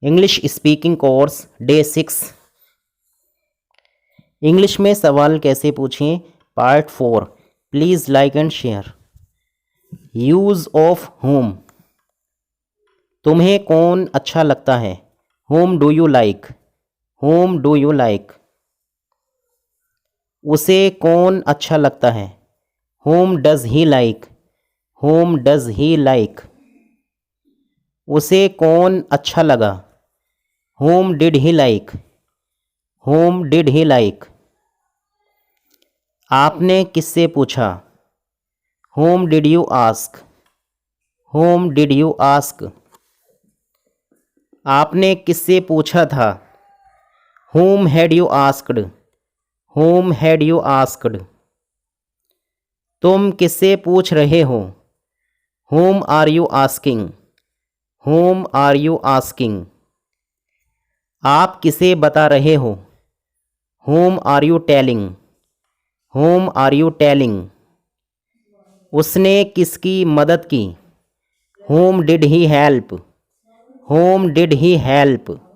English speaking course day 6। English में सवाल कैसे पूछें part 4। Please like and share. Use of home. तुम्हें कौन अच्छा लगता है? Home do you like? Home do you like. उसे कौन अच्छा लगता है? Home does he like? Home does he like. उसे कौन अच्छा लगा? Home did he like? Home did he like. आपने किससे पूछा? Home did you ask? Home did you ask. आपने किससे पूछा था? Whom had you asked? Whom had you asked. तुम किससे पूछ रहे हो? Whom are you asking? Whom are you asking. आप किसे बता रहे हो? Whom are you telling? Whom are you telling. उसने किसकी मदद की? Whom did he help? Whom did he help.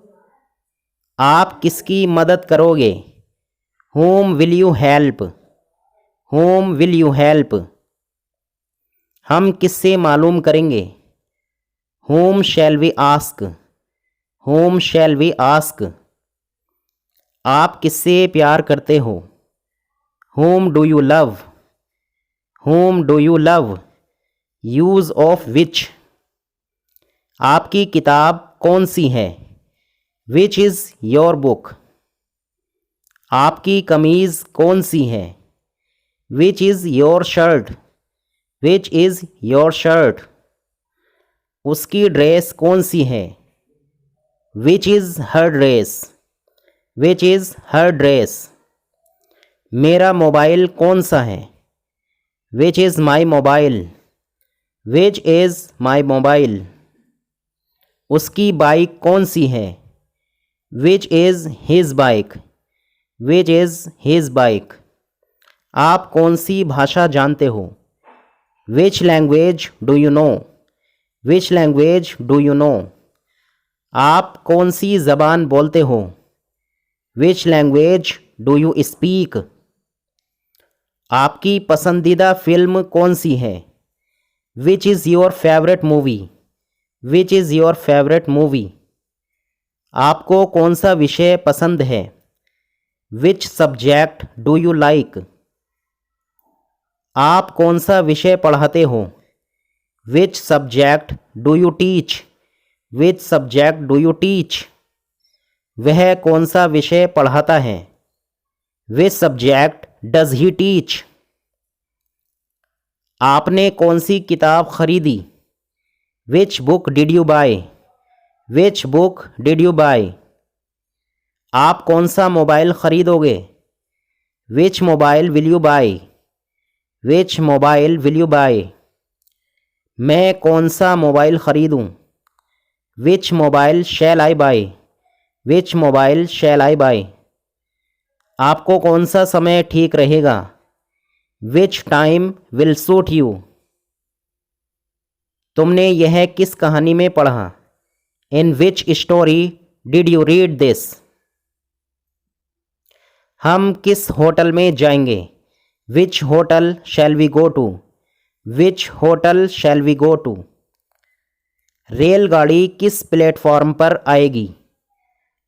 आप किसकी मदद करोगे? Whom will you help? Whom will you help. हम किससे मालूम करेंगे? Whom shall we ask? Whom shall we ask. आप किससे प्यार करते हो? Whom do you love? Whom do you love. Use of which. आपकी किताब कौन सी है? Which is your book? आपकी कमीज़ कौन सी है? Which is your shirt? Which is your shirt. उसकी ड्रेस कौन सी है? Which is her dress? Which is her dress. मेरा मोबाइल कौन सा है? Which is my mobile? Which is my mobile. उसकी बाइक कौन सी है? Which is his bike? Which is his bike. आप कौन सी भाषा जानते हो? Which language do you know? Which language do you know. आप कौन सी ज़बान बोलते हो? Which language do you speak? आपकी पसंदीदा फिल्म कौन सी है? Which is your favourite movie? Which is your favourite movie. आपको कौन सा विषय पसंद है? Which subject do you like? आप कौन सा विषय पढ़ाते हो? विच subject do you teach? Which subject do you teach. वह कौन सा विषय पढ़ाता है? Which subject does he teach. आपने कौन सी किताब खरीदी? Which book did you buy? Which book did you buy. आप कौन सा मोबाइल खरीदोगे? Which mobile will you buy? Which mobile will you buy. मैं कौन सा मोबाइल खरीदूं? Which mobile shall I buy? Which mobile shall I buy. आपको कौन सा समय ठीक रहेगा? Which time will suit you. तुमने यह किस कहानी में पढ़ा? In which story did you read this. हम किस होटल में जाएंगे? Which hotel shall we go to? Which hotel shall we go to. रेलगाड़ी किस प्लेटफॉर्म पर आएगी?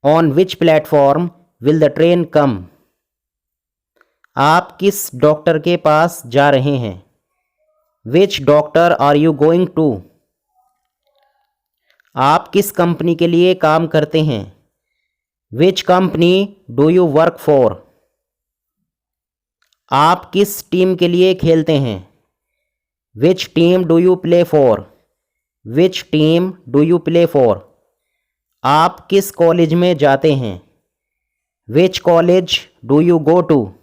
On which platform will the train come. आप किस डॉक्टर के पास जा रहे हैं? Which doctor are you going to. आप किस कंपनी के लिए काम करते हैं? विच company do you work for. आप किस टीम के लिए खेलते हैं? Which team do you play for? Which team do you play for. आप किस कॉलेज में जाते हैं? Which college do you go to.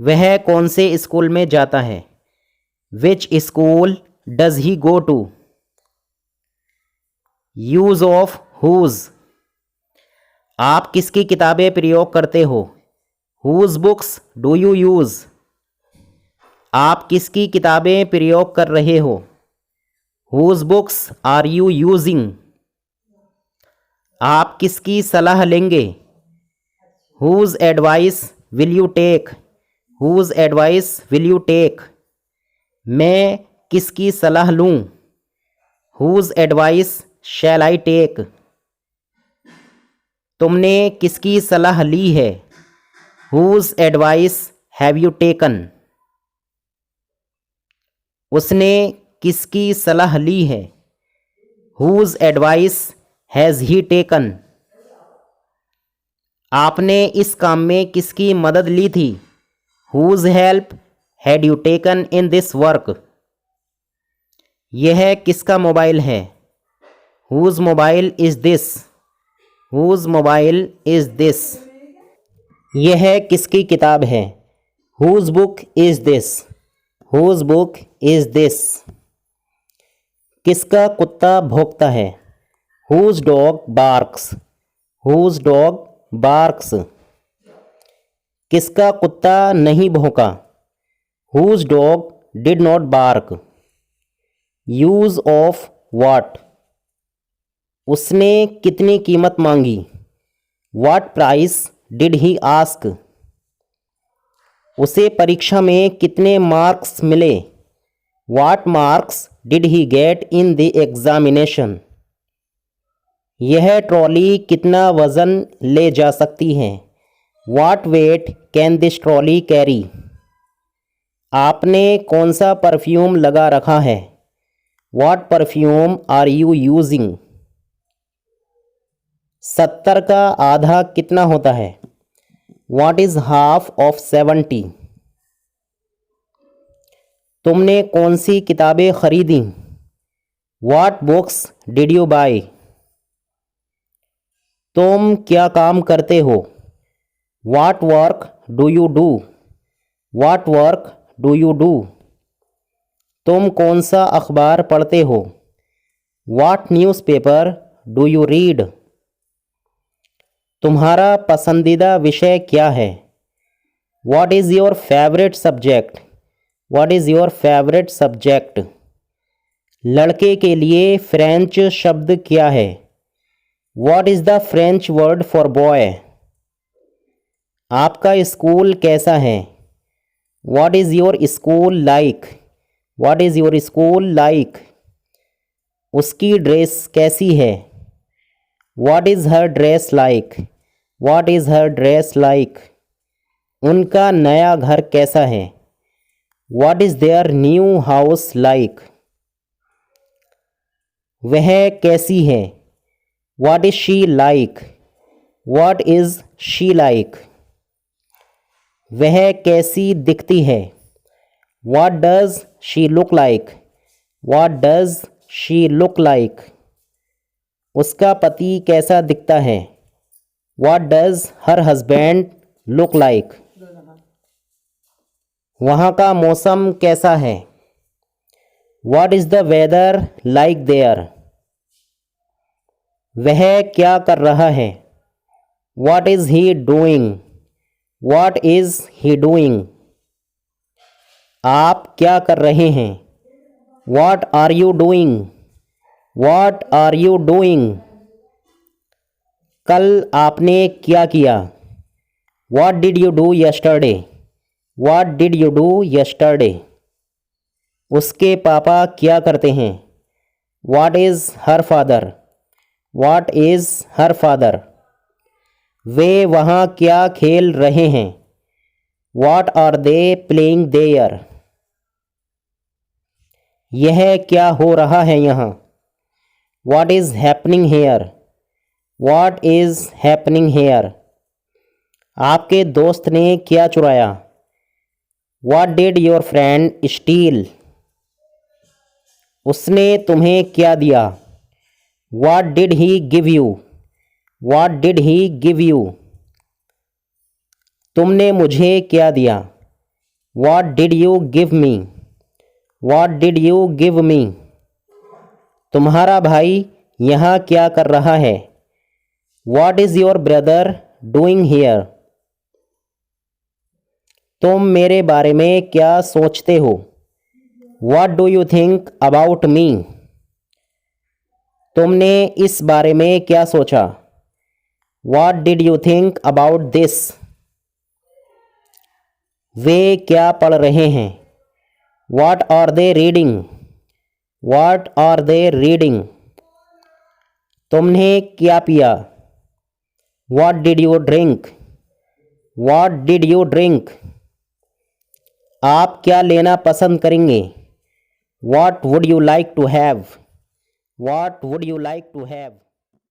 वह कौन से स्कूल में जाता है? Which school does he go to. Use of whose. आप किसकी किताबें प्रयोग करते हो? Whose books do you use. आप किसकी किताबें प्रयोग कर रहे हो? Whose books are you using. आप किसकी सलाह लेंगे? Whose advice will you take? Whose advice will you take? मैं किसकी सलाह लूं? Whose advice shall I take? तुमने किसकी सलाह ली है? Whose advice have you taken? उसने किसकी सलाह ली है? Whose advice has he taken? आपने इस काम में किसकी मदद ली थी? Whose help had you taken in this work? यह किसका मोबाइल है? Whose mobile is this? Whose mobile is this? यह किसकी किताब है? Whose book is this? Whose book is this? किसका कुत्ता भौंकता है? Whose dog barks? Whose dog barks? किसका कुत्ता नहीं भौंका? Whose dog did not bark? Use of what? उसने कितनी कीमत मांगी? What price did he ask? उसे परीक्षा में कितने मार्क्स मिले? What marks did he get in the examination? यह ट्रॉली कितना वज़न ले जा सकती है? What weight can this trolley carry? आपने कौन सा परफ्यूम लगा रखा है? What perfume are you using? 70 का आधा कितना होता है? What is half of 70? तुमने कौन सी किताबें खरीदी? What books did you buy? तुम क्या काम करते हो? What work do you do? What work do you do? तुम कौन सा अखबार पढ़ते हो? What newspaper do you read? तुम्हारा पसंदीदा विषय क्या है? What is your favorite subject? What is your favorite subject? लड़के के लिए फ्रेंच शब्द क्या है? What is the French word for boy? आपका स्कूल कैसा है? What is your school like? What is your school like? उसकी ड्रेस कैसी है? What is her dress like? What is her dress like? उनका नया घर कैसा है? What is their new house like? वह कैसी है? What is she like? What is she like? वह कैसी दिखती है? What does she look like? What does she look like? उसका पति कैसा दिखता है? What does her husband look like? वहाँ का मौसम कैसा है? What is the weather like there? वह क्या कर रहा है? What is he doing? What is he doing? आप क्या कर रहे हैं? What are you doing? What are you doing? कल आपने क्या किया? What did you do yesterday? What did you do yesterday? उसके पापा क्या करते हैं? What is her father? What is her father? वे वहाँ क्या खेल रहे हैं? What are they playing there? यह क्या हो रहा है यहाँ? What is happening here? What is happening here? आपके दोस्त ने क्या चुराया? What did your friend steal? उसने तुम्हें क्या दिया? What did he give you? What did he give you? तुमने मुझे क्या दिया? What did you give me? What did you give me? तुम्हारा भाई यहाँ क्या कर रहा है? What is your brother doing here? तुम मेरे बारे में क्या सोचते हो? What do you think about me? तुमने इस बारे में क्या सोचा? What did you think about this? वे क्या पढ़ रहे हैं? What are they reading? What are they reading? तुमने क्या पिया? What did you drink? What did you drink? आप क्या लेना पसंद करेंगे? What would you like to have? What would you like to have?